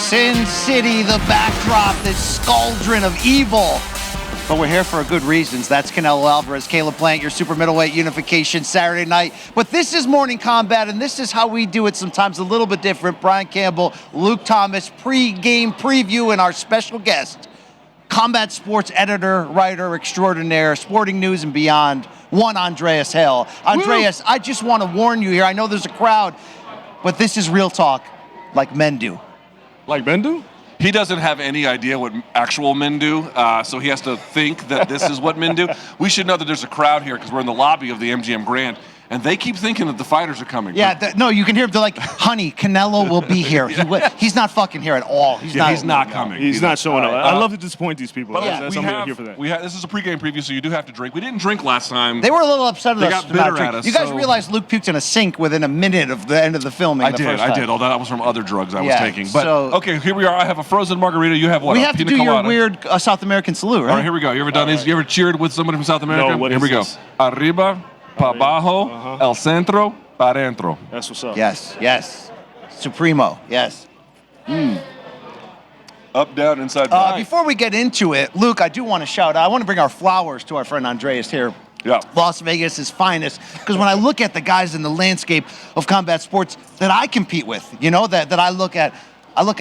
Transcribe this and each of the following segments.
Sin City, the backdrop, this cauldron of evil. But we're here for good reasons. That's Canelo Alvarez, Caleb Plant, your super middleweight unification Saturday night. But this is Morning Kombat, and this is how we do it sometimes a little bit different. Brian Campbell, Luke Thomas, pre-game preview, and our special guest, Combat Sports editor, writer extraordinaire, sporting news and beyond, one Andreas Hale. Andreas, I just want to warn you here. I know there's a crowd, but this is real talk, like men do. Like men do? He doesn't have any idea what actual men do, so he has to think that this is what men do. We should know that there's a crowd here because we're in the lobby of the MGM Grand, and they keep thinking that the fighters are coming. Yeah, no, you can hear them. They're like, honey, Canelo will be here. He's not fucking here at all. He's not coming. He's not showing up. Right. I love to disappoint these people. But I'm here for that. This is a pregame preview, so you do have to drink. We didn't drink last time. They were a little upset They at us got about bitter drinking. at us, You guys so- realized Luke puked in a sink within a minute of the end of the filming. I did. Although that was from other drugs I was taking. But okay, here we are. I have a frozen margarita. You have what? We a have to pina do your colada. weird South American salute, right? All right, here we go. You ever done this? You ever cheered with somebody from South America? No, what here is we go. this? Arriba, pa abajo, el centro, pa adentro. That's what's up. Yes. Supremo, yes. Up, down, inside, behind. Before we get into it, Luke, I do want to shout out. I want to bring our flowers to our friend Andreas here. Yeah. Las Vegas' finest. Because when I look at the guys in the landscape of combat sports that I compete with, that I look at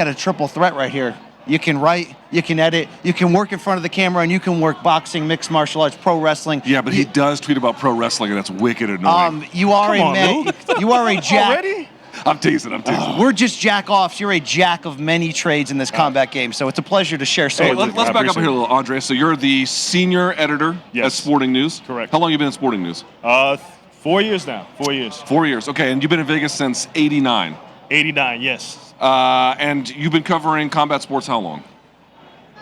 a triple threat right here. You can write, you can edit, you can work in front of the camera, and you can work boxing, mixed martial arts, pro wrestling. Yeah, but he does tweet about pro wrestling, and that's wicked annoying. You are you are a jack. Already? I'm teasing. We're just jack-offs. You're a jack of many trades in this combat game, so it's a pleasure to share. Hey, let's back up here a little, Andre. So you're the senior editor at Sporting News. Correct. How long have you been in Sporting News? 4 years now. 4 years. 4 years. Okay, and you've been in Vegas since '89. '89, yes. And you've been covering combat sports how long?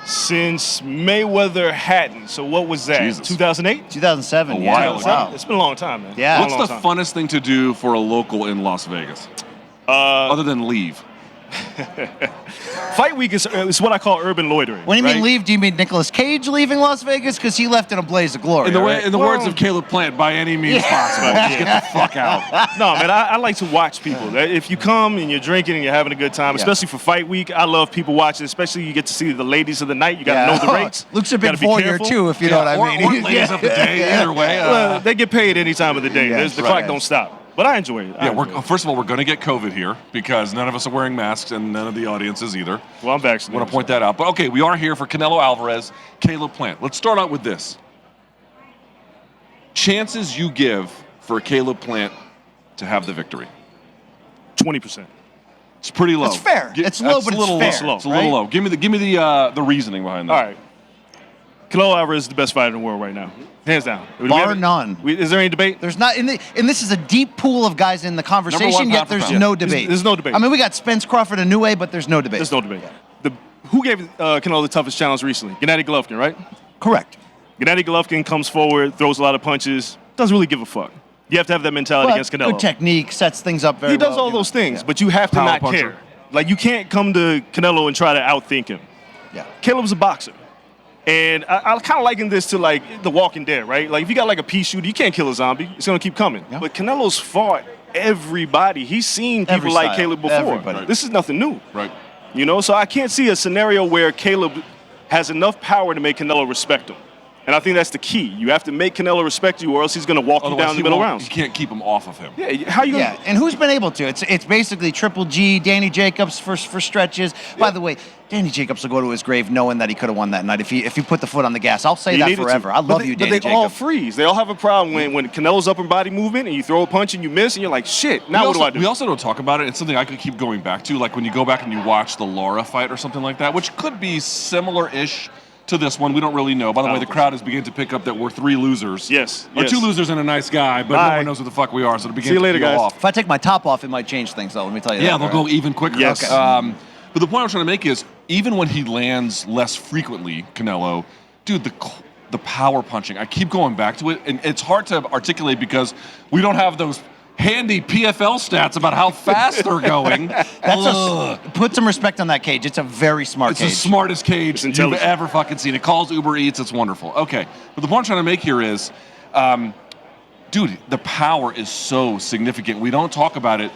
Since Mayweather Hatton. So what was that? Jesus. 2008? 2007. A while ago. Wow. It's been a long time, man. Yeah. What's the funnest thing to do for a local in Las Vegas? Other than leave. Fight week is what I call urban loitering. When you mean leave, do you mean Nicolas Cage leaving Las Vegas? Because he left in a blaze of glory. In the words of Caleb Plant, by any means possible. Just get the fuck out. No, man, I like to watch people. If you come and you're drinking and you're having a good time, especially for fight week, I love people watching, especially you get to see the ladies of the night. You got to know the rates. Luke's a big voyeur, too, if you know what I mean. Or ladies of the day, either way. Well, they get paid any time of the day. The clock don't stop. But I enjoy it. First of all, we're going to get COVID here because none of us are wearing masks and none of the audience is either. Well, I'm vaccinated. I want to point that out. But okay, we are here for Canelo Alvarez, Caleb Plant. Let's start out with this. Chances you give for Caleb Plant to have the victory? 20%. It's pretty low. It's fair. It's low, but it's fair. It's a little low. Give me the reasoning behind that. All right. Canelo Alvarez is the best fighter in the world right now. Hands down. Bar none. Is there any debate? There's not, and this is a deep pool of guys in the conversation, yet there's no debate. There's no debate. I mean, we got Spence Crawford a new way, but there's no debate. There's no debate. Who gave Canelo the toughest challenge recently? Gennady Golovkin, right? Correct. Gennady Golovkin comes forward, throws a lot of punches, doesn't really give a fuck. You have to have that mentality against Canelo. Good technique, sets things up very well. He does all those things, but you have to not care. Like, you can't come to Canelo and try to outthink him. Yeah. Caleb's a boxer. And I kind of liken this to, like, The Walking Dead, right? Like, if you got, like, a pea shooter, you can't kill a zombie. It's going to keep coming. Yeah. But Canelo's fought everybody. He's seen people like Caleb before. Everybody. This is nothing new. Right. So I can't see a scenario where Caleb has enough power to make Canelo respect him. And I think that's the key. You have to make Canelo respect you, or else he's going to walk you down the middle rounds. You can't keep him off of him. Yeah, how you? Yeah, and who's been able to? It's basically Triple G, Danny Jacobs for stretches. Yeah. By the way, Danny Jacobs will go to his grave knowing that he could have won that night if he put the foot on the gas. I'll say that forever. I love you, Danny Jacobs. But they all freeze. They all have a problem when Canelo's upper body movement and you throw a punch and you miss and you're like, shit. Now what do I do? We also don't talk about it. It's something I could keep going back to, like when you go back and you watch the Lara fight or something like that, which could be similar-ish to this one. We don't really know. By the way, the crowd is beginning to pick up that we're three losers. Yes. Or two losers and a nice guy, but no one knows who the fuck we are, so it begins to go off. If I take my top off, it might change things, though. Let me tell you that. Yeah, they'll go even quicker. Yes. Okay. But the point I'm trying to make is, even when he lands less frequently, Canelo, dude, the power punching, I keep going back to it, and it's hard to articulate because we don't have those handy PFL stats about how fast they're going. Put some respect on that cage. It's a very smart cage. It's the smartest cage you've ever fucking seen. It calls Uber Eats. It's wonderful. Okay. But the point I'm trying to make here is, dude, the power is so significant. We don't talk about it.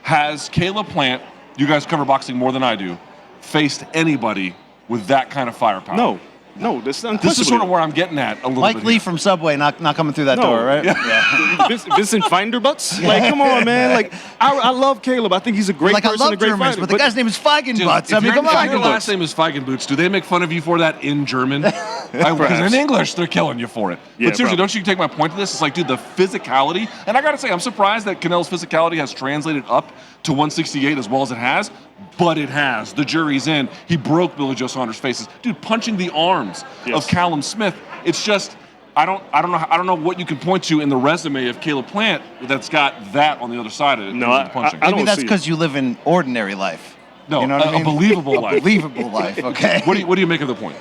Has Caleb Plant, you guys cover boxing more than I do, faced anybody with that kind of firepower. No, this is sort of where I'm getting at a little Mike bit. Lee Here. from Subway not coming through that door, right? Yeah. Vincent Finderbutts? Like, come on, man. Like, I love Caleb. I think he's a great Like, I person, love a great Germans, fighter. but the guy's name is Feigenbutz. Dude, I mean, come on. If your last name is Feigenbutz, do they make fun of you for that in German? Because in English, they're killing you for it. Yeah, but seriously, bro. don't you take my point to this? It's like, dude, the physicality, and I got to say, I'm surprised that Canelo's physicality has translated up to 168 as well as it has, but it has. The jury's in. He broke Billy Joe Saunders' faces. Dude, punching the arms of Callum Smith. It's just, I don't know what you can point to in the resume of Caleb Plant that's got that on the other side of it. No, in terms of punching. I Maybe don't that's see it. because you live in ordinary life. No, you know what I mean? a believable life. Believable life, okay? What do you make of the point?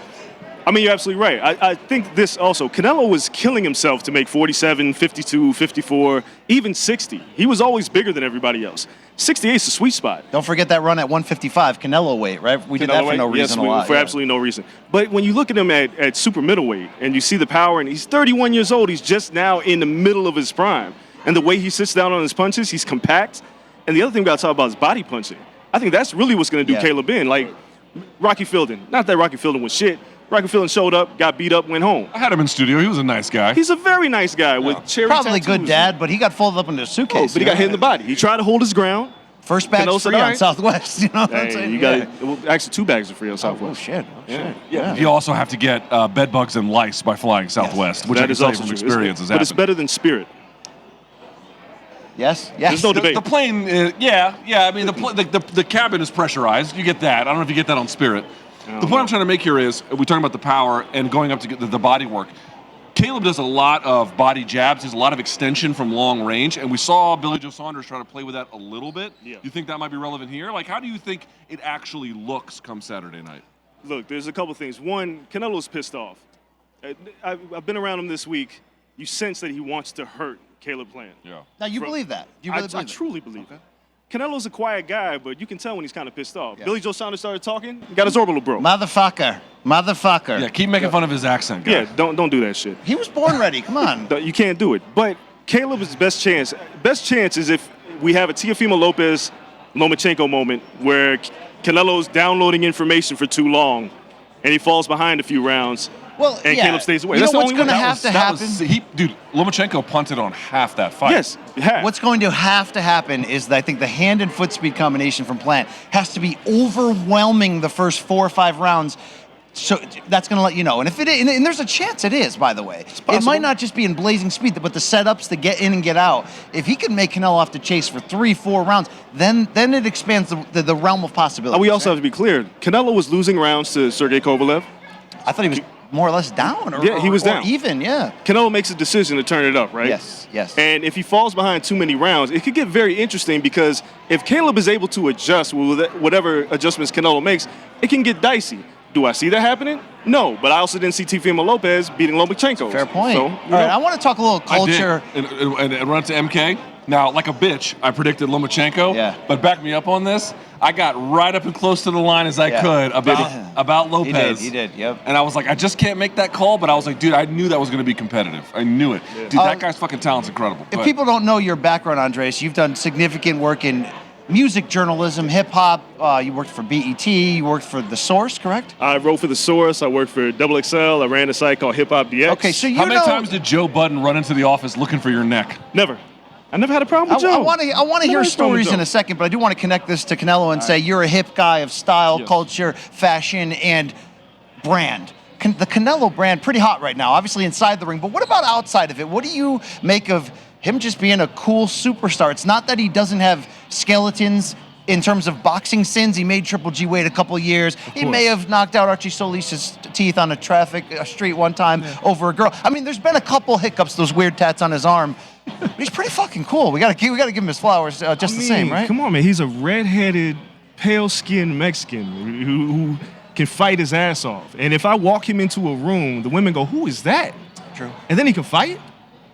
I mean, you're absolutely right. I think this also, Canelo was killing himself to make 47, 52, 54, even 60. He was always bigger than everybody else. 68 is the sweet spot. Don't forget that run at 155, Canelo weight, right? We did that for no reason a lot. For absolutely no reason. But when you look at him at super middleweight and you see the power, and he's 31 years old, he's just now in the middle of his prime. And the way he sits down on his punches, he's compact. And the other thing we got to talk about is body punching. I think that's really what's going to do Caleb in. Like, Rocky Fielding. Not that Rocky Fielding was shit. Rocky Fielding showed up, got beat up, went home. I had him in studio. He was a nice guy. He's a very nice guy with cherry Probably tattoos. good dad, but he got folded up into a suitcase. But he got hit in the body. He tried to hold his ground. First bag's Canelo said, free "All on right." Southwest. You know what I'm Hey, saying? you got it. Actually, 2 bags are free on Oh, Southwest. shit. Yeah. You also have to get bed bugs and lice by flying Southwest, which I That can is tell you also from true. experience has But it's happened. better than Spirit. Yes? There's no debate. The plane, I mean, the cabin is pressurized. You get that. I don't know if you get that on Spirit. The point I'm trying to make here is, we're talking about the power and going up to get the body work. Caleb does a lot of body jabs. There's a lot of extension from long range, and we saw Billy Joe Saunders try to play with that a little bit. Yeah. You think that might be relevant here? Like, how do you think it actually looks come Saturday night? Look, there's a couple things. One, Canelo's pissed off. I've been around him this week. You sense that he wants to hurt Caleb Plant. Yeah. Now, you believe that? You really I believe it? truly believe it. Canelo's a quiet guy, but you can tell when he's kind of pissed off. Yeah. Billy Joe Saunders started talking, he got his orbital broke. Motherfucker. Yeah, keep making fun of his accent, guy. Yeah, don't do that shit. He was born ready. Come on. You can't do it. But Caleb's best chance is if we have a Teofimo Lopez Lomachenko moment where Canelo's downloading information for too long and he falls behind a few rounds. Well, and yeah. Caleb stays away. You That's know the what's only going to one. have to happen? Dude, Lomachenko punted on half that fight. Yes, half. What's going to have to happen is that I think the hand and foot speed combination from Plant has to be overwhelming the first 4 or 5 rounds. So that's going to let you know. And if it is, and there's a chance it is, by the way. It might not just be in blazing speed, but the setups to get in and get out. If he can make Canelo off the chase for 3-4 rounds, then it expands the realm of possibilities. We also have to be clear. Canelo was losing rounds to Sergey Kovalev. I thought he was more or less down. He was down. Even, yeah. Canelo makes a decision to turn it up, right? Yes. And if he falls behind too many rounds, it could get very interesting because if Caleb is able to adjust with whatever adjustments Canelo makes, it can get dicey. Do I see that happening? No, but I also didn't see Teofimo Lopez beating Lomachenko. Fair point. So, All right, I want to talk a little culture. I did. And run to MK. Now, like a bitch, I predicted Lomachenko. Yeah. But back me up on this. I got right up and close to the line as I could about Lopez. He did, yep. And I was like, I just can't make that call. But I was like, dude, I knew that was going to be competitive. I knew it. Yeah. Dude, that guy's fucking talent's incredible. If people don't know your background, Andreas, you've done significant work in music journalism, hip-hop. You worked for BET. You worked for The Source, correct? I wrote for The Source. I worked for XXL. I ran a site called Hip Hop DX. Okay, so how many times did Joe Budden run into the office looking for your neck? Never. I never had a problem with Joe. I want to hear stories in a second, but I do want to connect this to Canelo and say you're a hip guy of style, culture, fashion, and brand. The Canelo brand, pretty hot right now, obviously inside the ring, but what about outside of it? What do you make of him just being a cool superstar? It's not that he doesn't have skeletons in terms of boxing sins. He made Triple G wait a couple of years. He may have knocked out Archie Solis's teeth on a street one time over a girl. I mean, there's been a couple hiccups, those weird tats on his arm. He's pretty fucking cool. We gotta give him his flowers the same, right? Come on, man. He's a red-headed, pale-skinned Mexican who can fight his ass off. And if I walk him into a room, the women go, "Who is that?" True. And then he can fight.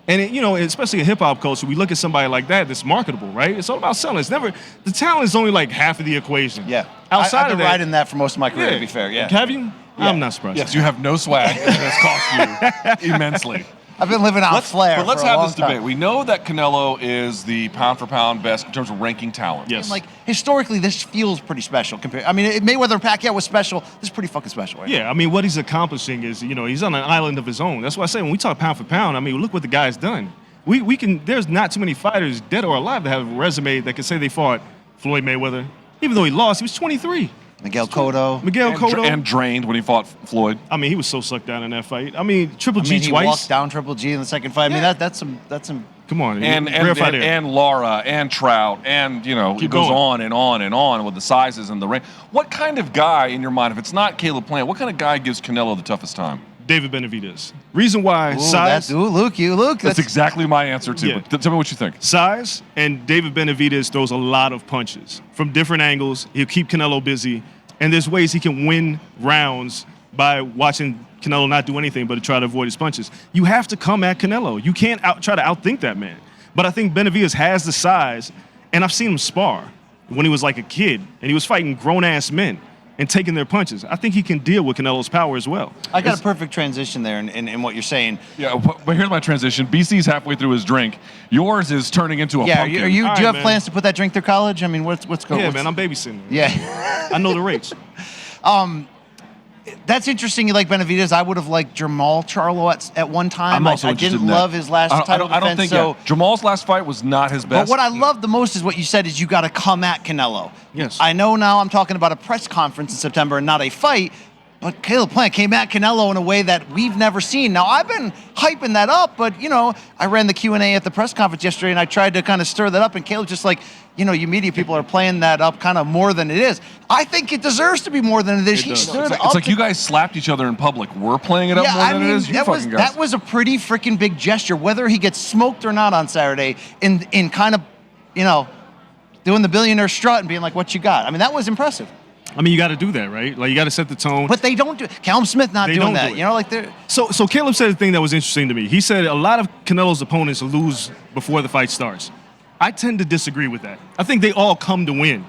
And especially in hip-hop culture, we look at somebody like that that's marketable, right? It's all about selling. The talent is only like half of the equation. Yeah. Outside I've of been that, riding that for most of my career, to be fair. Yeah. Have you? Yeah. I'm not surprised. Yes, you have no swag, and it's cost you immensely. I've been living on flair. But let's for a have long this time. debate. We know that Canelo is the pound-for-pound best in terms of ranking talent. Yes. And like historically, this feels pretty special. I mean, Mayweather and Pacquiao was special. This is pretty fucking special, right? Yeah, I mean, what he's accomplishing is, he's on an island of his own. That's why I say when we talk pound for pound, I mean, look what the guy's done. We can. There's not too many fighters, dead or alive, that have a resume that can say they fought Floyd Mayweather. Even though he lost, he was 23. Miguel Cotto. And drained when he fought Floyd. I mean, he was so sucked down in that fight. I mean, Triple G he twice. walked down Triple G in the second fight. I mean, that's some. Come on, And Lara and Trout and it goes on and on and on with the sizes and the range. What kind of guy in your mind, if it's not Caleb Plant, what kind of guy gives Canelo the toughest time? David Benavidez. Reason why size. Luke. That's exactly my answer too. Yeah. But tell me what you think. Size, and David Benavidez throws a lot of punches from different angles. He'll keep Canelo busy, and there's ways he can win rounds by watching Canelo not do anything but to try to avoid his punches. You have to come at Canelo. You can't try to outthink that man. But I think Benavidez has the size, and I've seen him spar when he was like a kid, and he was fighting grown-ass men and taking their punches. I think he can deal with Canelo's power as well. I got a perfect transition there in what you're saying. Yeah, but here's my transition. BC's halfway through his drink. Yours is turning into a pumpkin. Do you have plans to put that drink through college? I mean, what's going on? Yeah, man, I'm babysitting. Yeah. I know the rates. That's interesting. You like Benavidez. I would have liked Jamal Charlo at one time. I'm also I interested didn't in that. love his last title I don't defense. think Jamal's last fight was not his best. But what I love the most is what you said is you got to come at Canelo. Yes. I know now I'm talking about a press conference in September and not a fight, but Caleb Plant came at Canelo in a way that we've never seen. Now, I've been hyping that up, but, I ran the Q&A at the press conference yesterday, and I tried to kind of stir that up, and Caleb's just like, you media people are playing that up kind of more than it is. I think it deserves to be more than it is. He stood up. It's like you guys slapped each other in public. We're playing it up more than it is. That was a pretty freaking big gesture. Whether he gets smoked or not on Saturday, in kind of, doing the billionaire strut and being like, "What you got?" I mean, that was impressive. I mean, you got to do that, right? Like, you got to set the tone. But they don't do it. Callum Smith not doing that. They're... So Caleb said a thing that was interesting to me. He said a lot of Canelo's opponents lose before the fight starts. I tend to disagree with that. I think they all come to win.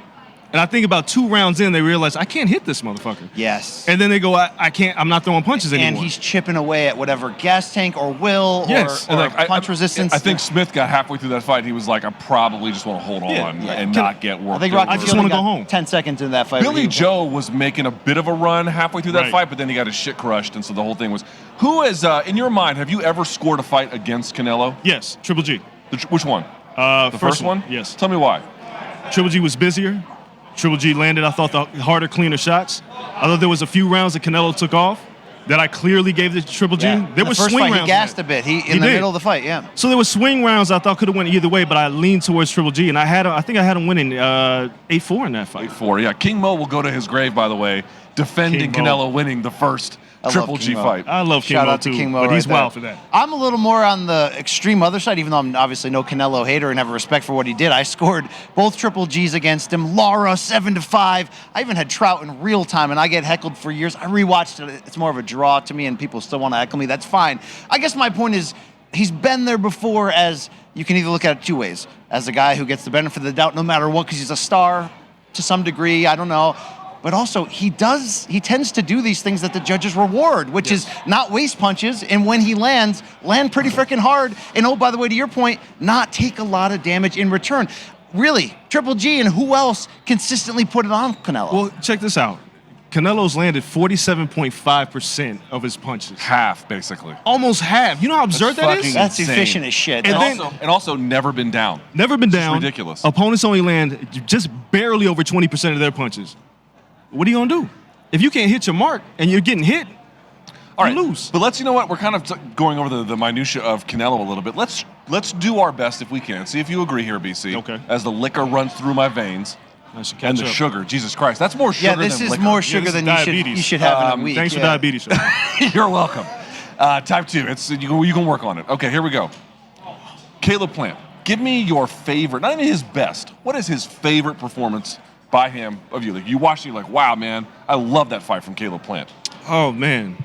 And I think about 2 rounds in, they realize, I can't hit this motherfucker. Yes. And then they go, I can't, I'm not throwing punches anymore. And he's chipping away at whatever gas tank or will or punch resistance. I think Smith got halfway through that fight. He was like, I probably just want to hold on and not get worked. I just want to go home. 10 seconds in that fight. Billy Joe was making a bit of a run halfway through that fight, but then he got his shit crushed, and so the whole thing was. Who is, in your mind, have you ever scored a fight against Canelo? Yes, Triple G. Which one? The first one? Yes. Tell me why. Triple G was busier. Triple G landed, I thought, the harder, cleaner shots. I thought there was a few rounds that Canelo took off that I clearly gave to Triple G. Yeah. There were swing rounds. He gassed a bit. He in the middle of the fight, yeah. So there were swing rounds I thought could have went either way, but I leaned towards Triple G, and I think I had him winning 8-4 in that fight. 8-4, yeah. King Mo will go to his grave, by the way, defending Canelo winning the first Triple G fight. I love King Shout Mo out to too, King Mo but he's right wild there. for that. I'm a little more on the extreme other side, even though I'm obviously no Canelo hater and have respect for what he did. I scored both Triple Gs against him. Lara 7-5. I even had Trout in real time, and I get heckled for years. I rewatched it. It's more of a draw to me, and people still want to heckle me. That's fine. I guess my point is he's been there before. As you can either look at it 2 ways: as a guy who gets the benefit of the doubt no matter what, because he's a star to some degree. I don't know. But also, he tends to do these things that the judges reward, which is not waste punches, and when he land pretty freaking hard, and oh, by the way, to your point, not take a lot of damage in return. Really, Triple G and who else consistently put it on Canelo? Well, check this out. Canelo's landed 47.5% of his punches. Half, basically. Almost half. You know how absurd that is? That's insane. efficient as shit. And also never been down. Never been down. It's ridiculous. Opponents only land just barely over 20% of their punches. What are you going to do? If you can't hit your mark and you're getting hit, you lose. But you know what? We're kind of going over the minutia of Canelo a little bit. Let's do our best if we can. See if you agree here, BC. Okay. As the liquor runs through my veins. And the sugar. Jesus Christ. That's more sugar than liquor. Yeah, this is more sugar than you should have in a week. Thanks for diabetes. You're welcome. Type 2. You can work on it. Okay, here we go. Caleb Plant. Give me your favorite, not even his best. What is his favorite performance by him of you? Like you watch it, you're like, wow, man, I love that fight from Caleb Plant. Oh, man.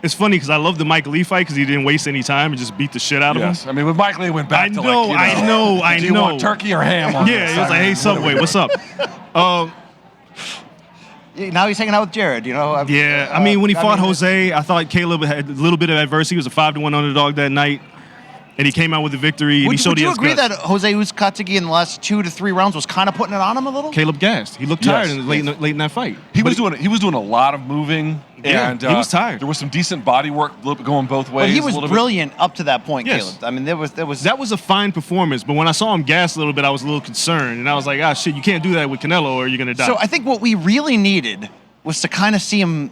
It's funny because I love the Mike Lee fight because he didn't waste any time and just beat the shit out of him. I mean, with Mike Lee, went back to I know. Do you want turkey or ham on Yeah, he was like, hey, Subway, what's up? Now he's hanging out with Jared, Yeah, I mean, when he fought Jose, I thought Caleb had a little bit of adversity. He was a 5-1 underdog that night, and he came out with the victory. And Would you agree that Jose Uzcategui in the last 2 to 3 rounds was kind of putting it on him a little? Caleb gassed. He looked tired late in that fight. He was doing a lot of moving. Yeah, and he was tired. There was some decent body work going both ways. But he was brilliant up to that point, Yes. Caleb. I mean, that was a fine performance. But when I saw him gas a little bit, I was a little concerned, and I was like, shit, you can't do that with Canelo, or you're gonna die. So I think what we really needed was to kind of see him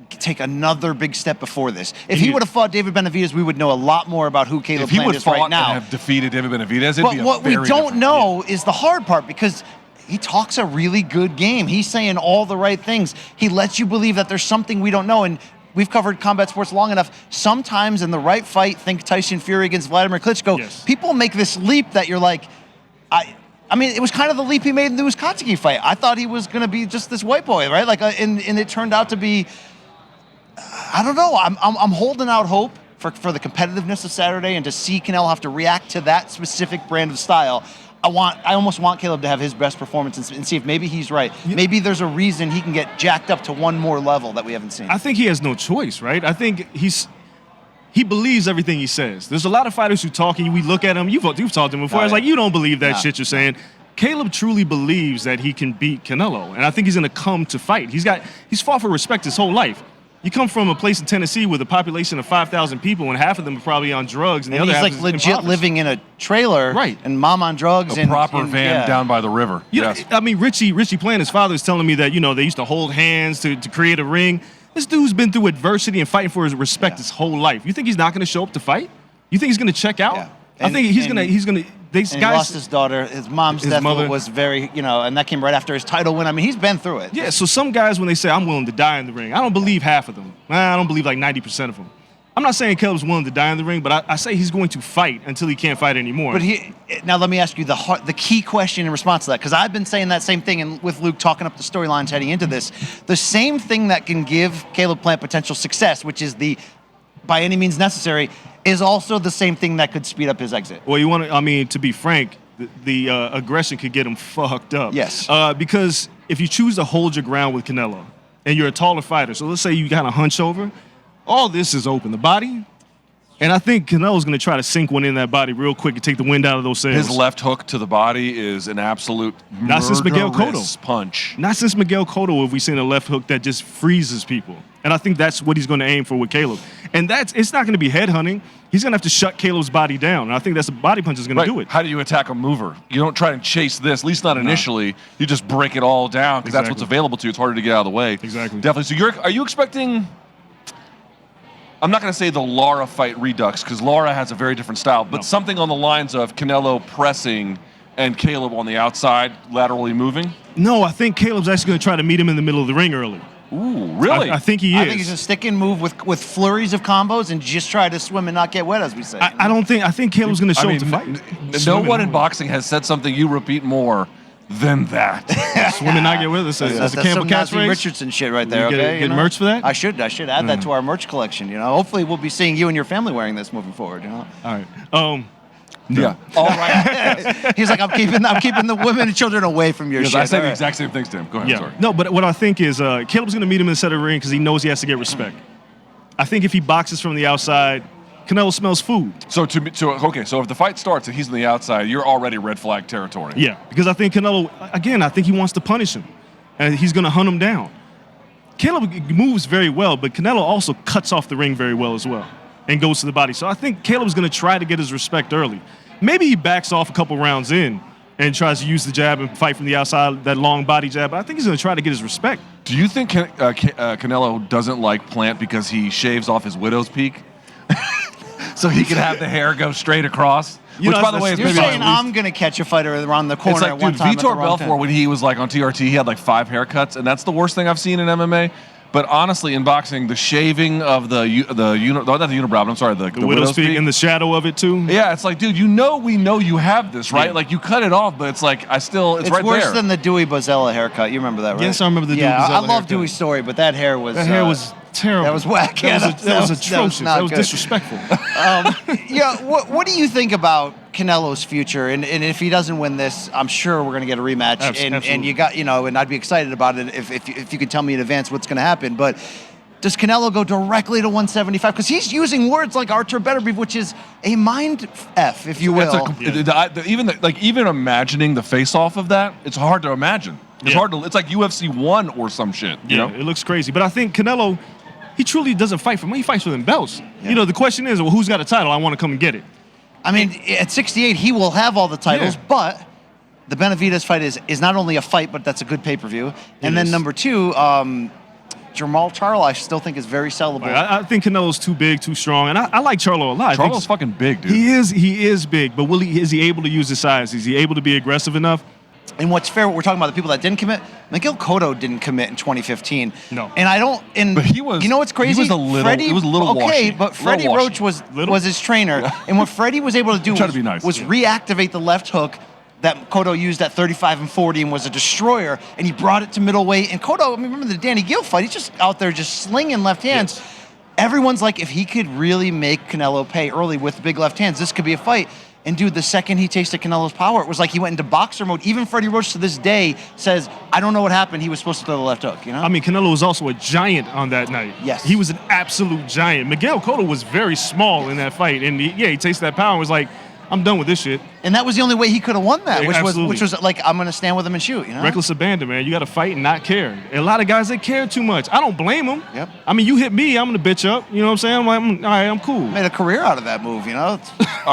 take another big step before this. If he would have fought David Benavidez, we would know a lot more about who Caleb Plant is right now. If he would have defeated David Benavidez, but what we don't know is the hard part, because he talks a really good game. He's saying all the right things. He lets you believe that there's something we don't know. And we've covered combat sports long enough. Sometimes in the right fight, think Tyson Fury against Vladimir Klitschko, people make this leap that you're like, I mean, it was kind of the leap he made in the Uzcategui fight. I thought he was going to be just this white boy, right? And it turned out to be, I don't know. I'm holding out hope for the competitiveness of Saturday, and to see Canelo have to react to that specific brand of style. I almost want Caleb to have his best performance and see if maybe he's right. Maybe there's a reason he can get jacked up to one more level that we haven't seen. I think he has no choice, right? I think he believes everything he says. There's a lot of fighters who talk, and we look at him. You've talked to him before. It's like, you don't believe that shit you're saying. Caleb truly believes that he can beat Canelo, and I think he's going to come to fight. He's fought for respect his whole life. You come from a place in Tennessee with a population of 5,000 people, and half of them are probably on drugs, and the other half he's like legit living in a trailer, right? And mom on drugs, a proper van down by the river. Yes. I mean, Richie Plant, his father, is telling me that they used to hold hands to create a ring. This dude's been through adversity and fighting for his respect his whole life. You think he's not going to show up to fight? You think he's going to check out? Yeah. I think he's gonna. These and guys he lost his daughter. His mom's death was very, and that came right after his title win. I mean, he's been through it. Yeah. So some guys, when they say I'm willing to die in the ring, I don't believe half of them. I don't believe like 90% of them. I'm not saying Caleb's willing to die in the ring, but I say he's going to fight until he can't fight anymore. But now let me ask you the key question in response to that, because I've been saying that same thing, and with Luke talking up the storylines heading into this, the same thing that can give Caleb Plant potential success, which is the by any means necessary, is also the same thing that could speed up his exit. Well, to be frank, the aggression could get him fucked up. Yes. Because if you choose to hold your ground with Canelo, and you're a taller fighter, so let's say you kind of hunch over, all this is open. The body, and I think Canelo's going to try to sink one in that body real quick and take the wind out of those sails. His left hook to the body is an absolute Not since Miguel Cotto punch. Not since Miguel Cotto have we seen a left hook that just freezes people. And I think that's what he's going to aim for with Caleb. And it's not going to be headhunting. He's going to have to shut Caleb's body down. And I think that's a body punch is going to do it. How do you attack a mover? You don't try and chase this, at least not initially. You just break it all down because that's what's available to you. It's harder to get out of the way. Exactly. Definitely. So are you expecting... I'm not going to say the Lara fight redux because Lara has a very different style, but something on the lines of Canelo pressing and Caleb on the outside, laterally moving? No, I think Caleb's actually going to try to meet him in the middle of the ring early. Ooh, really? I think he is. I think he's a stick and move with flurries of combos and just try to swim and not get wet, as we say. I think Caleb's going to show up to fight. No one in boxing has said something you repeat more than that. Swim and not get wet. That's a Campbell catchphrase. Richardson shit right there. Get merch for that? I should add that to our merch collection. Hopefully we'll be seeing you and your family wearing this moving forward. All right. No. Yeah. All right. He's like, I'm keeping the women and children away from your shit. I say the exact same things to him. Go ahead. Yeah. Sorry. No, but what I think is Caleb's going to meet him in the center of the ring because he knows he has to get respect. I think if he boxes from the outside, Canelo smells food. So if the fight starts and he's on the outside, you're already red flag territory. Yeah, because I think Canelo, again, I think he wants to punish him, and he's going to hunt him down. Caleb moves very well, but Canelo also cuts off the ring very well as well and goes to the body. So I think Caleb's going to try to get his respect early. Maybe he backs off a couple rounds in and tries to use the jab and fight from the outside, that long body jab. But I think he's going to try to get his respect. Do you think Canelo doesn't like Plant because he shaves off his widow's peak? So he can have the hair go straight across? Which, by the way, is you're maybe saying I'm going to catch a fighter around the corner at one time. Vitor Belfort, when he was like on TRT, he had like 5 haircuts, and that's the worst thing I've seen in MMA. But honestly, in boxing, the shaving of the widow's peak in the shadow of it too. Yeah, it's like, dude, we know you have this, right? Yeah. Like you cut it off, but it's like it's right there. It's worse than the Dewey Bozzella haircut. You remember that, right? Yes, I remember the Dewey Bozzella haircut. I love haircut. Dewey's story, but that hair was terrible. That was whack. That was atrocious. That was disrespectful. What do you think about Canelo's future, and if he doesn't win this, I'm sure we're going to get a rematch. Absolutely. And you got, and I'd be excited about it if you could tell me in advance what's going to happen. But does Canelo go directly to 175? Because he's using words like Artur Beterbiev, which is a mind F, if you will. Even imagining the face-off of that, it's hard to imagine. It's hard to. It's like UFC 1 or some shit. You know? It looks crazy. But I think Canelo, he truly doesn't fight for money. He fights for them belts. Yeah. The question is, well, who's got a title? I want to come and get it. I mean, at 68, he will have all the titles, but the Benavidez fight is not only a fight, but that's a good pay-per-view. And then number 2, Jermall Charlo, I still think is very sellable. I think Canelo's too big, too strong, and I like Charlo a lot. Charlo's fucking big, dude. He is big, but is he able to use his size? Is he able to be aggressive enough? And what's fair, we're talking about the people that didn't commit. Miguel Cotto didn't commit in 2015. No. And I don't. But he was. You know what's crazy? He was a little okay, washy. but Freddie Roach was his trainer, and what Freddie was able to do was reactivate the left hook that Cotto used at 35 and 40 and was a destroyer, and he brought it to middleweight. And Cotto, remember the Danny Gill fight? He's just out there just slinging left hands. Yes. Everyone's like, if he could really make Canelo pay early with big left hands, this could be a fight. And dude, the second he tasted Canelo's power, it was like he went into boxer mode. Even Freddie Roach to this day says, I don't know what happened. He was supposed to throw the left hook, I mean, Canelo was also a giant on that night. Yes. He was an absolute giant. Miguel Cotto was very small in that fight. And he tasted that power and was like, I'm done with this shit. And that was the only way he could have won that, Yeah, which was like, I'm going to stand with him and shoot. Reckless abandon, man. You got to fight and not care. A lot of guys, they care too much. I don't blame them. Yep. I mean, you hit me, I'm going to bitch up. You know what I'm saying? I'm like, all right, I'm cool. Made a career out of that move, All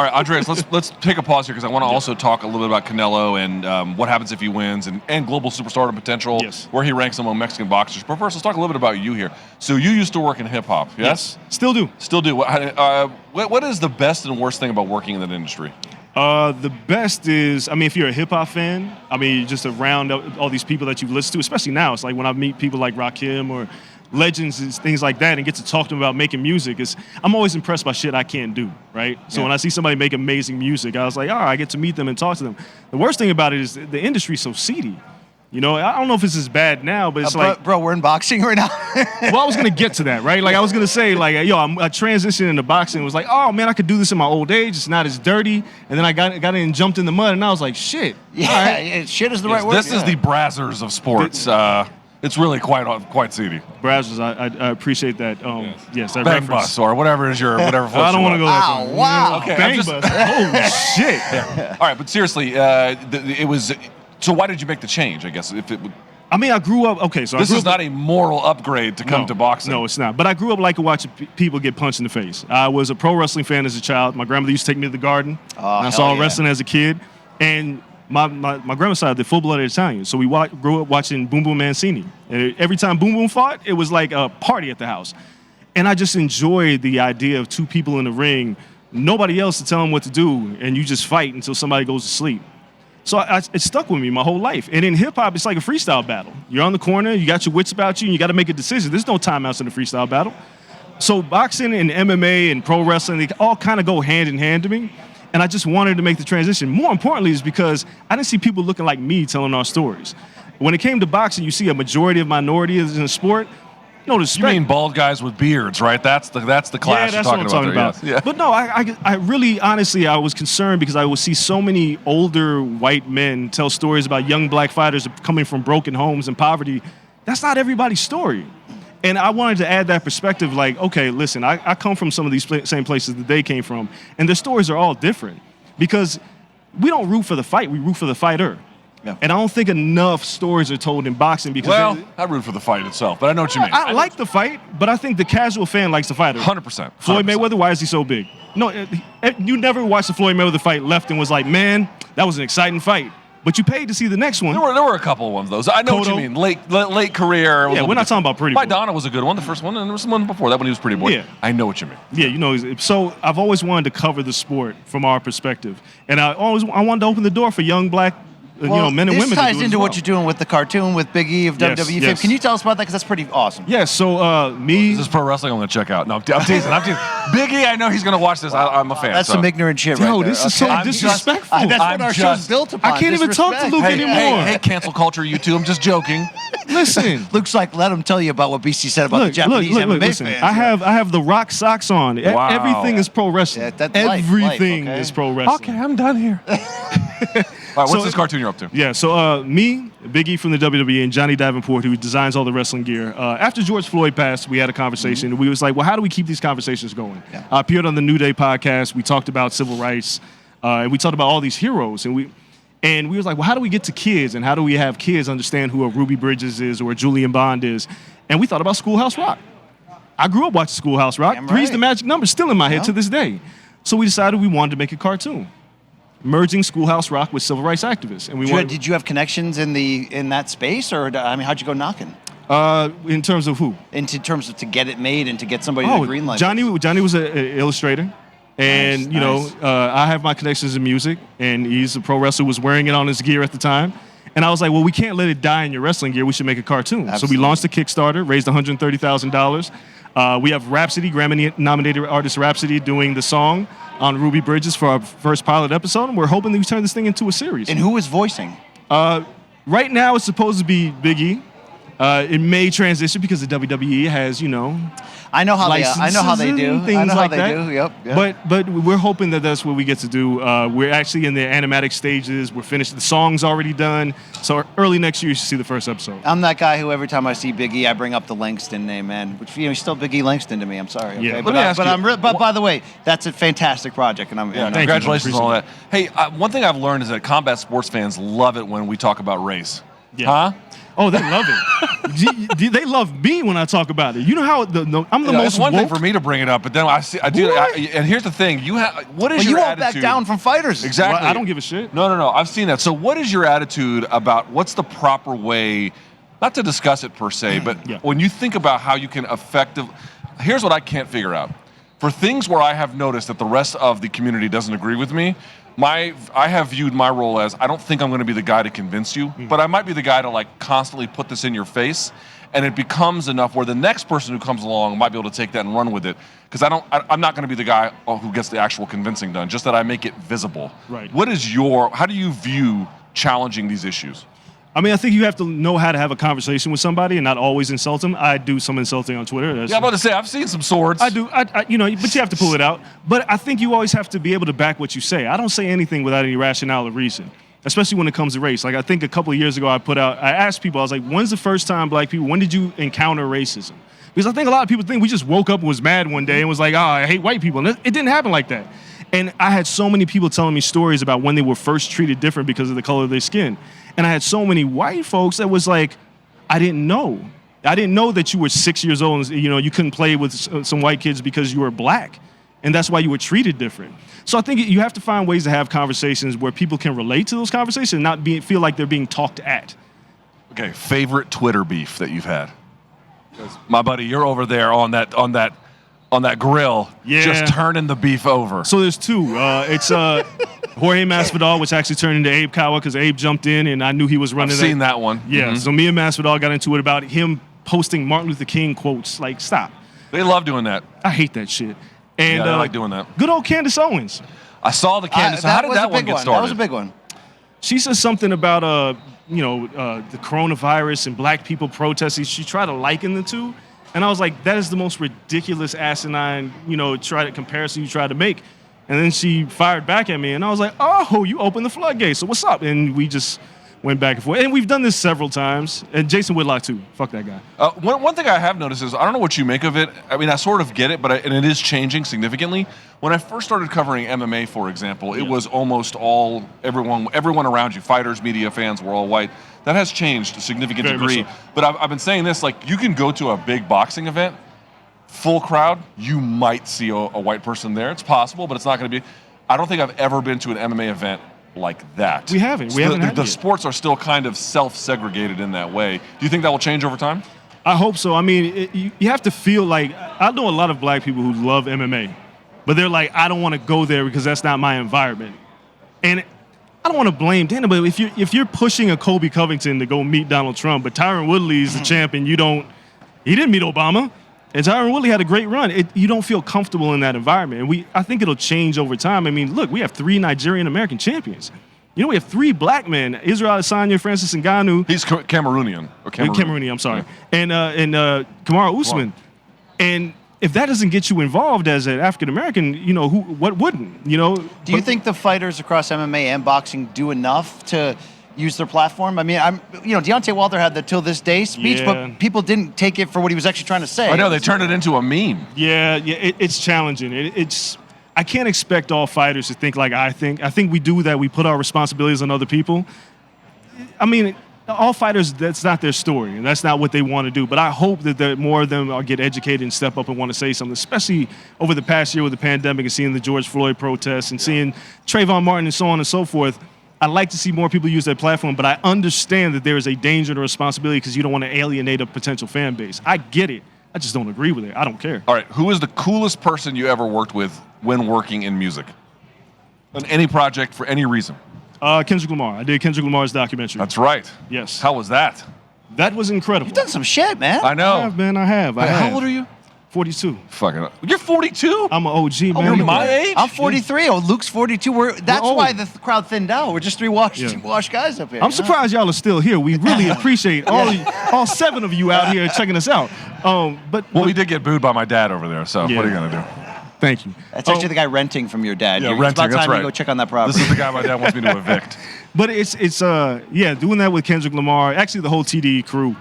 right, Andreas, let's take a pause here because I want to also talk a little bit about Canelo and what happens if he wins and global superstardom potential, where he ranks among Mexican boxers. But first, let's talk a little bit about you here. So you used to work in hip-hop, yes? Still do. Still do. What is the best and worst thing about working in that industry? The best is, I mean, if you're a hip-hop fan, I mean, just around all these people that you've listened to, especially now, it's like when I meet people like Rakim or legends and things like that and get to talk to them about making music, I'm always impressed by shit I can't do, right? So when I see somebody make amazing music, I was like, all right, I get to meet them and talk to them. The worst thing about it is the industry's so seedy. I don't know if it's as bad now, but it's bro, we're in boxing right now. Well, I was going to get to that, right? Like, I was going to say, like, I transitioned into boxing and was like, oh, man, I could do this in my old age. It's not as dirty. And then I got in and jumped in the mud, and I was like, shit. Yeah, shit is the right word. This is the Brazzers of sports. It's really quite seedy. Brazzers, I appreciate that. Yes, that Bang reference. Bus or whatever is your whatever. I don't want to go that far. Wow. Okay, Bang Bus. Holy shit. Yeah. All right, but seriously, it was. So why did you make the change? I guess if it would. I mean, I grew up. Okay, so this is not a moral upgrade to come to boxing. No, it's not. But I grew up liking watching people get punched in the face. I was a pro wrestling fan as a child. My grandmother used to take me to the garden. And I saw wrestling as a kid. And my grandma's side, they're full-blooded Italian. So we grew up watching Boom Boom Mancini. And every time Boom Boom fought, it was like a party at the house. And I just enjoyed the idea of two people in the ring, nobody else to tell them what to do, and you just fight until somebody goes to sleep. So it stuck with me my whole life. And in hip-hop, it's like a freestyle battle. You're on the corner, you got your wits about you, and you got to make a decision. There's no timeouts in a freestyle battle. So boxing and MMA and pro wrestling, they all kind of go hand in hand to me. And I just wanted to make the transition. More importantly is because I didn't see people looking like me telling our stories. When it came to boxing, you see a majority of minorities in the sport. No respect. You mean bald guys with beards, right? That's the class that's you're what I'm talking about. Yes. Yeah. But no, I really, honestly, I was concerned because I would see so many older white men tell stories about young black fighters coming from broken homes and poverty. That's not everybody's story. And I wanted to add that perspective, like, okay, listen, I come from some of these same places that they came from, and their stories are all different because we don't root for the fight, we root for the fighter. Yeah. And I don't think enough stories are told in boxing because I root for the fight itself, but I know what you mean. I like the fight, but I think the casual fan likes the fighter. 100%. Floyd Mayweather, why is he so big? No, you never watched the Floyd Mayweather fight left and was like, man, that was an exciting fight. But you paid to see the next one. There were a couple of ones, though. I know what you mean. Late career. Yeah, we're not talking about Pretty Boy. Madonna was a good one, the first one, and there was someone before that when he was Pretty Boy. Yeah. I know what you mean. Yeah, so I've always wanted to cover the sport from our perspective. And I wanted to open the door for young black men and women. This ties to do into as well. what you're doing with the cartoon with Big E of WWE fame. yes. Can you tell us about that? Because that's pretty awesome. Yeah, so This is pro wrestling I'm going to check out. No, I'm teasing. Big E, I know he's going to watch this. I'm a fan. That's so. some ignorant shit right there. This is so disrespectful. That's what our show's built upon. I can't even talk to Luke anymore. Hey, cancel culture, you two. I'm just joking. Listen. Luke's like, let him tell you about what BC said about the Japanese MMA listen. fans. I have the Rock socks on. Wow. Everything is pro wrestling. Yeah, that's Everything life, okay? is pro wrestling. Okay, I'm done here. All right, what's this cartoon you're up to? Yeah, so me, Big E from the WWE, and Johnny Davenport, who designs all the wrestling gear. After George Floyd passed, we had a conversation. Mm-hmm. We was like, well, how do we keep these conversations going? Yeah. I appeared on the New Day podcast. We talked about civil rights, and we talked about all these heroes. And we was like, well, how do we get to kids, and how do we have kids understand who a Ruby Bridges is or a Julian Bond is? And we thought about Schoolhouse Rock. I grew up watching Schoolhouse Rock. Damn Three's right. the magic number, still in my head to this day. So we decided we wanted to make a cartoon, merging Schoolhouse Rock with civil rights activists. And Did you have connections in that space, or how'd you go knocking? In terms of who? In terms of to get it made and to get somebody to green light. Johnny was an illustrator. And, Nice. I have my connections in music, and he's a pro wrestler who was wearing it on his gear at the time. And I was like, well, we can't let it die in your wrestling gear. We should make a cartoon. Absolutely. So we launched a Kickstarter, raised $130,000. We have Rhapsody, Grammy-nominated artist Rhapsody, doing the song on Ruby Bridges for our first pilot episode. And we're hoping that we turn this thing into a series. And who is voicing? Right now, it's supposed to be Big E. It may transition because the WWE has, I know how they do. and things I know like how they that. do. Yep. But we're hoping that that's what we get to do. We're actually in the animatic stages. We're finished. The song's already done. So early next year, you should see the first episode. I'm that guy who every time I see Big E, I bring up the Langston name, man. Which he's still Big E Langston to me. I'm sorry. Okay? Yeah. But by the way, that's a fantastic project, and I'm. Congratulations on all that. Hey, one thing I've learned is that combat sports fans love it when we talk about race. Yeah. Huh? Oh, they love it. They love me when I talk about it. You know how I'm the most It's one woke. thing for me to bring it up, but then I do. And here's the thing: what is your you won't attitude? back down from fighters. Exactly. Well, I don't give a shit. No. I've seen that. So, what is your attitude about what's the proper way, not to discuss it per se, but when you think about how you can here's what I can't figure out. For things where I have noticed that the rest of the community doesn't agree with me, I have viewed my role as I don't think I'm going to be the guy to convince you, but I might be the guy to constantly put this in your face, and it becomes enough where the next person who comes along might be able to take that and run with it. Because I'm not going to be the guy who gets the actual convincing done, just that I make it visible. Right. How do you view challenging these issues? I mean, I think you have to know how to have a conversation with somebody and not always insult them. I do some insulting on Twitter. I'm about to say, I've seen some swords. I do. But you have to pull it out. But I think you always have to be able to back what you say. I don't say anything without any rationale or reason, especially when it comes to race. I think a couple of years ago, I asked people, I was like, when's the first time black people, when did you encounter racism? Because I think a lot of people think we just woke up and was mad one day and was like, I hate white people. And it didn't happen like that. And I had so many people telling me stories about when they were first treated different because of the color of their skin. And I had so many white folks that was like, I didn't know. I didn't know that you were 6 years old and you couldn't play with some white kids because you were black. And that's why you were treated different. So I think you have to find ways to have conversations where people can relate to those conversations and not feel like they're being talked at. Okay, favorite Twitter beef that you've had? My buddy, you're over there on that grill, just turning the beef over. So there's two. It's Jorge Masvidal, which actually turned into Abe Kawa because Abe jumped in and I knew he was running. I've seen that one. Yeah. Mm-hmm. So me and Masvidal got into it about him posting Martin Luther King quotes. Like, stop. They love doing that. I hate that shit. And I like doing that. Good old Candace Owens. I saw the Candace. How did that one get started? That was a big one. She said something about the coronavirus and black people protesting. She tried to liken the two. And I was like, that is the most ridiculous, asinine, comparison you tried to make. And then she fired back at me, and I was like, oh, you opened the floodgates, so what's up? And we just went back and forth. And we've done this several times. And Jason Whitlock, too. Fuck that guy. One thing I have noticed is, I don't know what you make of it. I mean, I sort of get it, and it is changing significantly. When I first started covering MMA, for example, it was almost everyone around you, fighters, media, fans, were all white. That has changed to a significant degree. So. But I've been saying this, you can go to a big boxing event, full crowd, you might see a white person there. It's possible, but it's not going to be. I don't think I've ever been to an MMA event like that. We haven't. The sports are still kind of self-segregated in that way. Do you think that will change over time? I hope so. I mean, you have to feel like, I know a lot of black people who love MMA, but they're like, I don't want to go there because that's not my environment. And I don't want to blame Dana, but if you're pushing a Kobe Covington to go meet Donald Trump, but Tyron Woodley is the champion, he didn't meet Obama, and Tyron Woodley had a great run. You don't feel comfortable in that environment, and I think it'll change over time. I mean, look, we have 3 Nigerian American champions. We have 3 black men: Israel Adesanya, Francis Ngannou. He's Cameroonian. Cameroonian, I'm sorry, and Kamaru Usman, and if that doesn't get you involved as an African American, what wouldn't? Do you think the fighters across MMA and boxing do enough to use their platform? I mean, Deontay Wilder had the till this day speech, but people didn't take it for what he was actually trying to say. I know, they turned it into a meme. Yeah, it's challenging. I can't expect all fighters to think like I think. I think we do that. We put our responsibilities on other people. I mean, all fighters, that's not their story, and that's not what they want to do. But I hope that more of them get educated and step up and want to say something, especially over the past year with the pandemic and seeing the George Floyd protests and seeing Trayvon Martin and so on and so forth. I'd like to see more people use that platform, but I understand that there is a danger and a responsibility because you don't want to alienate a potential fan base. I get it. I just don't agree with it. I don't care. All right, who is the coolest person you ever worked with when working in music? On any project, for any reason? Kendrick Lamar. I did Kendrick Lamar's documentary. That's right. Yes. How was that? That was incredible. You've done some shit, man. I know. I have, man. I have. How old are you? 42. Fucking. You're 42? I'm an OG, man. You're my age? I'm 43. Oh, Luke's 42. That's old. why the crowd thinned out. We're just 3 washed guys up here. I'm surprised y'all are still here. We really appreciate all 7 of you out here checking us out. But we did get booed by my dad over there, so what are you going to do? Thank you. That's actually the guy renting from your dad. Yeah, It's renting, about time that's right. you go check on that property. This is the guy my dad wants me to evict. But it's doing that with Kendrick Lamar, actually the whole TDE crew.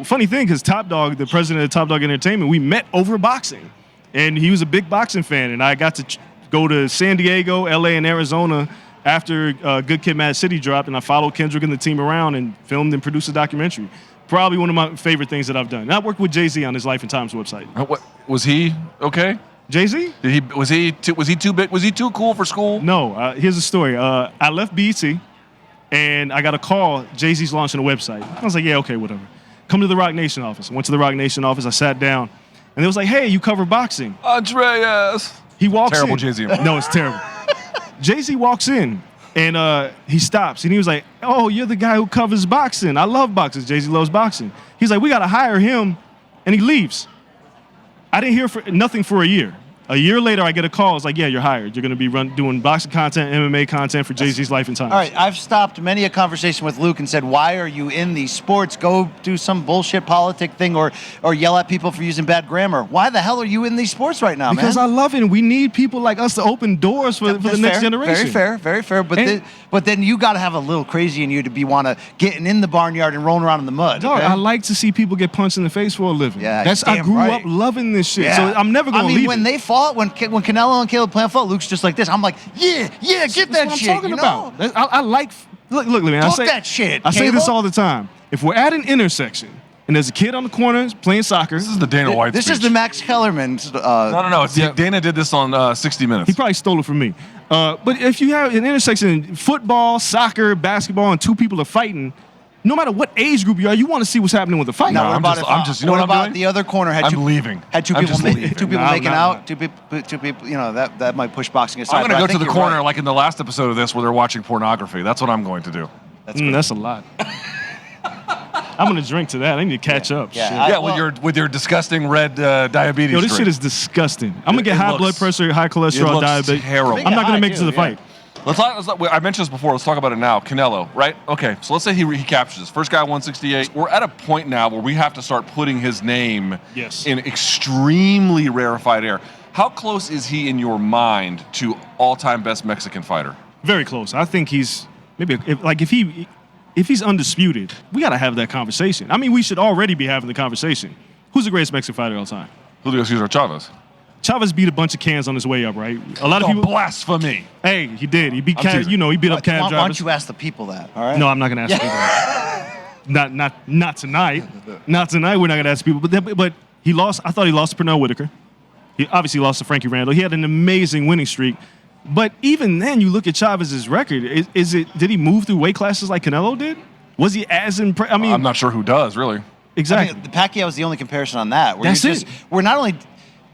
Funny thing, because Top Dog, the president of Top Dog Entertainment, we met over boxing. And he was a big boxing fan. And I got to go to San Diego, LA, and Arizona after Good Kid, Mad City dropped. And I followed Kendrick and the team around and filmed and produced a documentary. Probably one of my favorite things that I've done. And I worked with Jay-Z on his Life and Times website. What was he okay? Jay-Z? Was he too big? Was he too cool for school? No. Here's the story. I left BET, and I got a call. Jay-Z's launching a website. I was like, yeah, okay, whatever. Come to the Rock Nation office. I went to the Rock Nation office. I sat down, and they was like, hey, you cover boxing. Andreas. He walks Terrible in. Jay-Z. No, it's terrible. Jay-Z walks in, and he stops, and he was like, oh, you're the guy who covers boxing. I love boxing. Jay-Z loves boxing. He's like, we got to hire him, and he leaves. I didn't hear nothing for a year. A year later, I get a call. It's like, yeah, you're hired. You're going to be doing boxing content, MMA content for Jay-Z's Life and Times. All right, I've stopped many a conversation with Luke and said, why are you in these sports? Go do some bullshit politic thing or yell at people for using bad grammar. Why the hell are you in these sports right now, because man? I love it. We need people like us to open doors for the next generation. Very fair. But then you got to have a little crazy in you to want to getting in the barnyard and rolling around in the mud. Dog, okay? I like to see people get punched in the face for a living. Yeah, I grew up loving this shit, so I'm never going to leave. I mean, when they fought, when Canelo and Caleb Plant fought, Luke's just like this. I'm like, yeah, get that what shit. I'm talking about. I like. Look, man. Talk that shit. I say this all the time. If we're at an intersection and there's a kid on the corner playing soccer, This is the Dana White This speech. is the Max Kellerman. No. Dana did this on 60 Minutes. he probably stole it from me. But if you have an intersection, football, soccer, basketball, and 2 people are fighting, no matter what age group you are, you want to see what's happening with the fight. No, What I'm about just. if, You know what what about I'm doing? the other corner had I'm two leaving. Had 2 I'm people just leaving. No, making I'm out. not. Two people. That might push boxing aside. I'm going but I to go to think the you're corner right. like in the last episode of this where they're watching pornography. That's what I'm going to do. That's a lot. I'm gonna drink to that. I need to catch up. Yeah, Shit. With your disgusting red diabetes. Yo, this drink. shit is disgusting. I'm gonna get high blood pressure, high It cholesterol, looks diabetes. terrible. I'm not gonna make it to the fight. Let's talk, I mentioned this before. Let's talk about it now. Canelo, right? Okay, so let's say he captures this. First guy, 168. We're at a point now where we have to start putting his name in extremely rarefied air. How close is he in your mind to all-time best Mexican fighter? Very close. I think he's maybe if he's undisputed, we gotta have that conversation. I mean, we should already be having the conversation. Who's the greatest Mexican fighter of all time? Julio Cesar Chavez. Chavez beat a bunch of cans on his way up, right? A lot of people. Blasphemy. Hey, he did. He beat I'm cab. teasing. He beat up cab Why drivers. don't you ask the people that? All right. No, I'm not gonna ask people that. Not tonight. Not tonight. We're not gonna ask people. But he lost. I thought he lost to Pernell Whitaker. He obviously lost to Frankie Randall. He had an amazing winning streak. But even then, you look at Chavez's record. Did he move through weight classes like Canelo did? Was he as impressed? I mean, I'm not sure who does really. Exactly. I mean, Pacquiao was the only comparison on that. That's it. We're not only.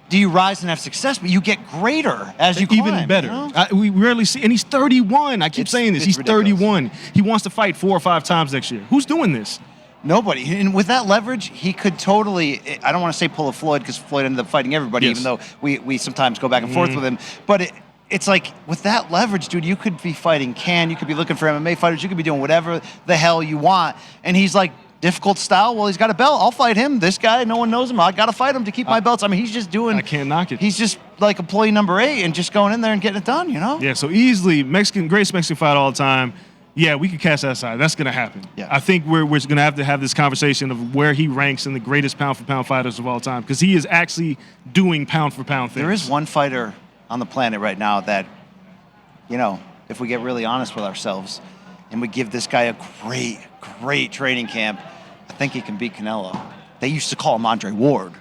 do you rise and have success, but you get greater as you climb. Even better. You know? We rarely see, and he's 31. I keep saying this. He's ridiculous. 31. He wants to fight 4 or 5 times next year. Who's doing this? Nobody. And with that leverage, he could totally, I don't want to say pull a Floyd because Floyd ended up fighting everybody, Yes. even though we sometimes go back and forth with him. But it's like, with that leverage, dude, you could be fighting you could be looking for MMA fighters, you could be doing whatever the hell you want. And he's like, difficult style, well, he's got a belt, I'll fight him. This guy, no one knows him, I got to fight him to keep my belts. I mean, he's just doing... I can't knock it. He's just like employee number 8 and just going in there and getting it done, you know? Yeah, so easily, greatest Mexican fight all the time. Yeah, we could cast that aside. That's going to happen. Yeah. I think we're going to have this conversation of where he ranks in the greatest pound-for-pound fighters of all time, because he is actually doing pound-for-pound things. There is one fighter on the planet right now that, you know, if we get really honest with ourselves and we give this guy a great training camp, I think he can beat Canelo. They used to call him Andre Ward.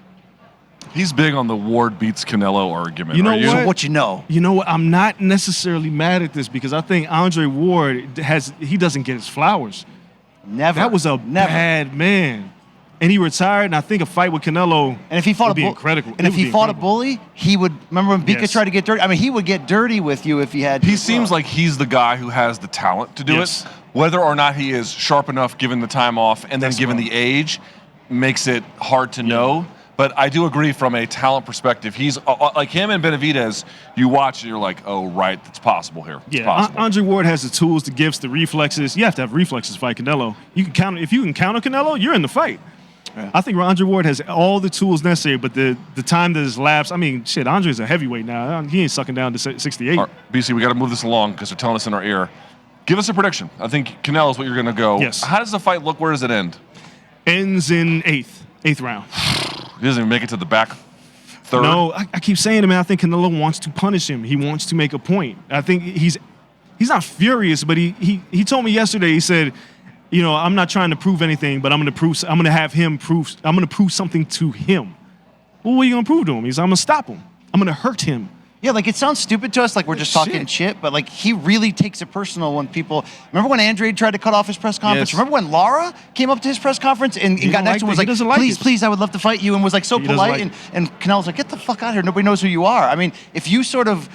He's big on the Ward beats Canelo argument. You know are you? what? So what you know? You know what? I'm not necessarily mad at this because I think Andre Ward doesn't get his flowers. Never. That was a bad man. And he retired, and I think a fight with Canelo And if he fought would be a incredible. and if he fought a bully, he would. Remember when Bika Yes. tried to get dirty? I mean, he would get dirty with you if he had. He to as seems well. like he's the guy who has the talent to do Yes. it. Whether or not he is sharp enough given the time off and then That's given right. the age makes it hard to know. But I do agree from a talent perspective. He's like him and Benavidez, you watch and you're like, oh, right, it's possible here. It's Yeah, possible. Andre Ward has the tools, the gifts, the reflexes. You have to have reflexes to fight Canelo. If you can counter Canelo, you're in the fight. Yeah. I think Andre Ward has all the tools necessary, but the time that has lapsed, I mean, shit, Andre's a heavyweight now. He ain't sucking down to 68. All right, BC, we got to move this along because they're telling us in our ear. Give us a prediction. I think Canelo's what you're going to go. Yes. How does the fight look? Where does it end? Ends in eighth round. He doesn't even make it to the back third. No, I keep saying it, man. I think Canelo wants to punish him. He wants to make a point. I think he's not furious, but he told me yesterday. He said, you know, I'm not trying to prove anything, but I'm going to have him prove. I'm going to prove something to him. Well, what are you going to prove to him? He's, I'm going to stop him. I'm going to hurt him. Yeah, like it sounds stupid to us, like we're just talking shit, but like he really takes it personal when people. Remember when Andrade tried to cut off his press conference? Yes. Remember when Laura came up to his press conference and got next to him and was like, please, please, I would love to fight you, and was like so He doesn't polite, like and Canelo's like, get the fuck out of here, nobody knows who you are. I mean, if you sort of,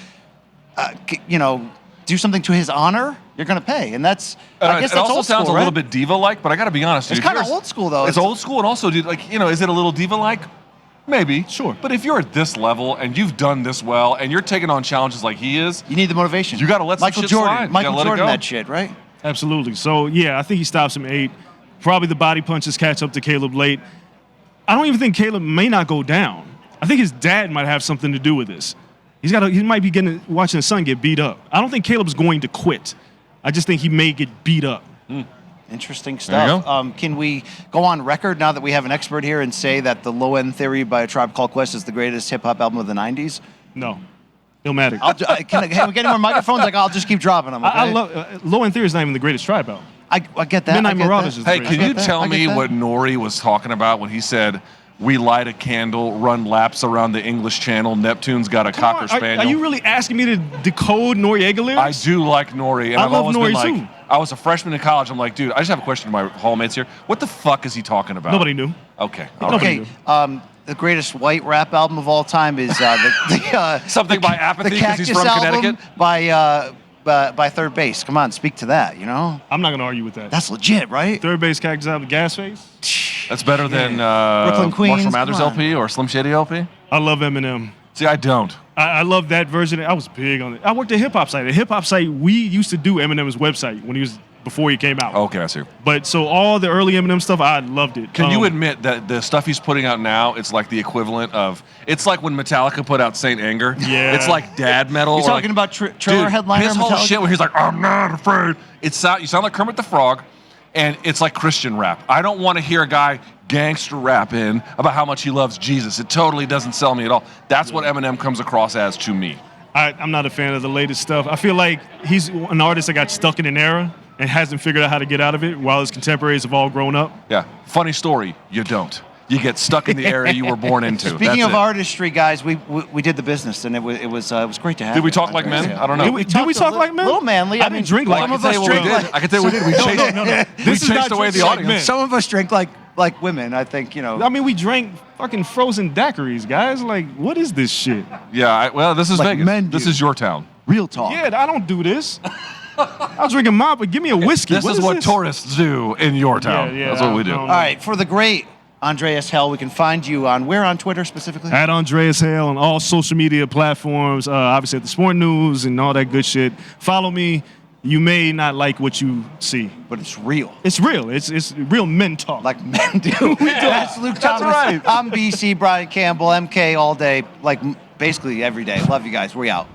you know, do something to his honor, you're gonna pay, and that's. I guess it that's also old sounds school, a little right? bit diva-like, but I got to be honest. It's dude, kind of here's- old school though. It's old school, and also, dude, like, you know, is it a little diva-like? Maybe. Sure. But if you're at this level and you've done this well and you're taking on challenges like he is, You need the motivation. You gotta let some Michael shit Jordan. slide. You Michael gotta let it Jordan, go. that shit, right? Absolutely. So, yeah, I think he stops him 8. Probably the body punches catch up to Caleb late. I don't even think Caleb may not go down. I think his dad might have something to do with this. He might be watching his son get beat up. I don't think Caleb's going to quit. I just think he may get beat up. Interesting There you stuff. Can we go on record now that we have an expert here and say that the Low End Theory by A Tribe Called Quest is the greatest hip hop album of the 90s? No. Illmatic. Can we get any more microphones? Like, I'll just keep dropping them. Okay? I love Low End Theory is not even the greatest tribe album. I get that. Midnight I get Marauders that. is the hey, greatest. can you get that. tell I get me that. what Nori was talking about when he said, we light a candle, run laps around the English Channel, Neptune's got a Cocker Spaniel? Are you really asking me to decode Noriega lyrics? I do like Nori, and I I've love always Nori been like, too. I was a freshman in college. I'm like, dude, I just have a question to my hallmates here. What the fuck is he talking about? Nobody knew. Okay. all right. Okay, the greatest white rap album of all time is Something by Apathy the 'cause he's Cactus from album Connecticut? by Third Base. Come on, speak to that. You know, I'm not going to argue with that. that's legit, right? Third base Cactus album, Gas Face. That's better than Brooklyn Queens, Marshall Mathers come on. LP or Slim Shady LP? I love Eminem. See, I don't. I love that version. I was big on it. I worked at Hip Hop Site. At Hip Hop Site, we used to do Eminem's website before he came out. Okay, I see. But so all the early Eminem stuff, I loved it. Can you admit that the stuff he's putting out now, it's like the equivalent of, it's like when Metallica put out Saint Anger. Yeah. It's like dad metal. You're or talking like, about Triller dude, headliner his whole Metallica? shit where he's like, I'm not afraid. You sound like Kermit the Frog, and it's like Christian rap. I don't want to hear a guy gangster rap in about how much he loves Jesus. It totally doesn't sell me at all. That's what Eminem comes across as to me. I'm not a fan of the latest stuff. I feel like he's an artist that got stuck in an era and hasn't figured out how to get out of it while his contemporaries have all grown up. Yeah. Funny story, you don't. You get stuck in the area you were born into. Speaking That's of it. artistry, guys, we did the business, and it was great to have. Did we you. talk like men? I don't know. Did we talk like men? Little manly. I didn't drink like some I of can us tell you what drink we like. did. I can tell you what we did. We chased, This is we not chased away the drinking like audience. men. Some of us drink like like women, I think, you know. I mean, we drank fucking frozen daiquiris, guys. Like, what is this shit? Yeah, well, this is Like Vegas. men This do. is your town. Real talk. Yeah, I don't do this. I was drinking mop, but give me a whiskey. This is what tourists do in your town. Yeah, That's what we do. I don't All know. right, for the great Andreas Hale, we can find you on where on Twitter specifically? At Andreas Hale on all social media platforms, obviously at the Sport News and all that good shit. Follow me. You may not like what you see. But it's real. It's real. It's real men talk. Like men do. That's Luke Thomas. right. I'm BC, Brian Campbell, MK all day, like basically every day. Love you guys. We out.